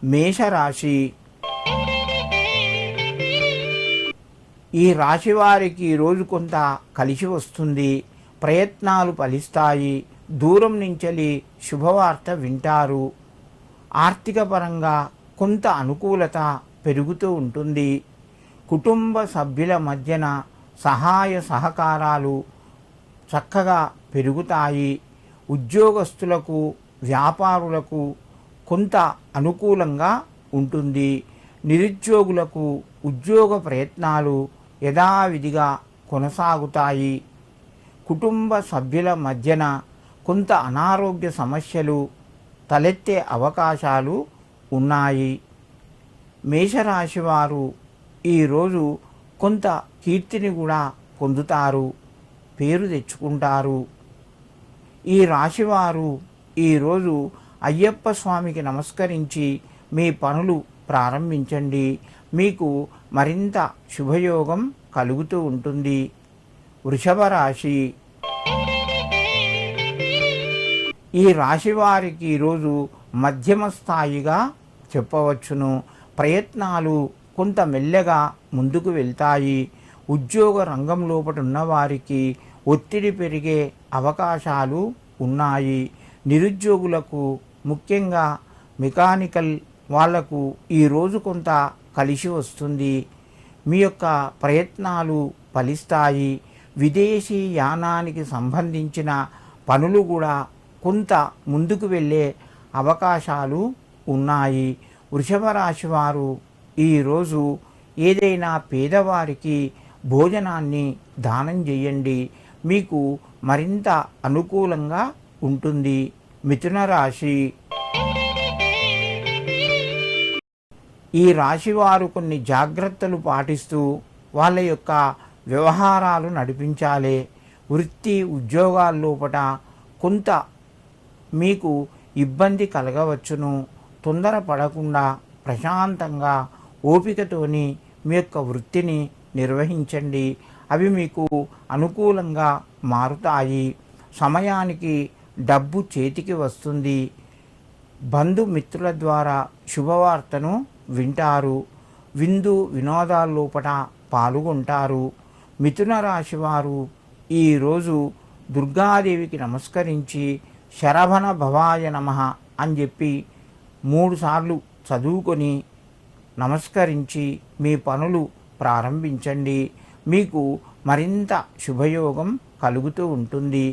మేషరాశి. ఈ రాశి వారికి ఈరోజు కొంత కలిసి వస్తుంది. ప్రయత్నాలు ఫలిస్తాయి. దూరం నుంచెలి శుభవార్త వింటారు. ఆర్థిక పరంగా కొంత అనుకూలత పెరుగుతూ ఉంటుంది. కుటుంబ సభ్యుల మధ్యన సహాయ సహకారాలు చక్కగా పెరుగుతాయి. ఉద్యోగస్తులకు వ్యాపారులకు కొంత అనుకూలంగా ఉంటుంది. నిరుద్యోగులకు ఉద్యోగ ప్రయత్నాలు యథావిధిగా కొనసాగుతాయి. కుటుంబ సభ్యుల మధ్యన కొంత అనారోగ్య సమస్యలు తలెత్తే అవకాశాలు ఉన్నాయి. మేషరాశి వారు ఈరోజు కొంత కీర్తిని కూడా పొందుతారు, పేరు తెచ్చుకుంటారు. ఈ రాశివారు ఈరోజు అయ్యప్ప స్వామికి నమస్కరించి మీ పనులు ప్రారంభించండి. మీకు మరింత శుభయోగం కలుగుతూ ఉంటుంది. వృషభ రాశి. ఈ రాశి వారికి ఈరోజు మధ్యమ స్థాయిగా చెప్పవచ్చును. ప్రయత్నాలు కొంత మెల్లగా ముందుకు వెళ్తాయి. ఉద్యోగ రంగం లోపల ఉన్నవారికి ఒత్తిడి పెరిగే అవకాశాలు ఉన్నాయి. నిరుద్యోగులకు ముఖ్యంగా మెకానికల్ వాళ్లకు ఈరోజు కొంత కలిసి వస్తుంది. మీ యొక్క ప్రయత్నాలు ఫలిస్తాయి. విదేశీ యానానికి సంబంధించిన పనులు కూడా కొంత ముందుకు వెళ్ళే అవకాశాలు ఉన్నాయి. వృషభ రాశి వారు ఈరోజు ఏదైనా పేదవారికి భోజనాన్ని దానం చేయండి. మీకు మరింత అనుకూలంగా ఉంటుంది. మిథున రాశి. ఈ రాశివారు కొన్ని జాగ్రత్తలు పాటిస్తూ వాళ్ళ యొక్క వ్యవహారాలు నడిపించాలి. వృత్తి ఉద్యోగాల్లోపట కొంత మీకు ఇబ్బంది కలగవచ్చును. తొందర పడకుండా ప్రశాంతంగా ఓపికతోని మీ యొక్క వృత్తిని నిర్వహించండి. అవి మీకు అనుకూలంగా మారుతాయి. సమయానికి డబ్బు చేతికి వస్తుంది. బంధుమిత్రుల ద్వారా శుభవార్తను వింటారు. విందు వినోదాల్లోపట పాల్గొంటారు. మిథున రాశి వారు ఈరోజు దుర్గాదేవికి నమస్కరించి శరభణ భవాయ నమః అని చెప్పి 3 సార్లు చదువుకొని నమస్కరించి మీ పనులు ప్రారంభించండి. మీకు మరింత శుభయోగం కలుగుతూ ఉంటుంది.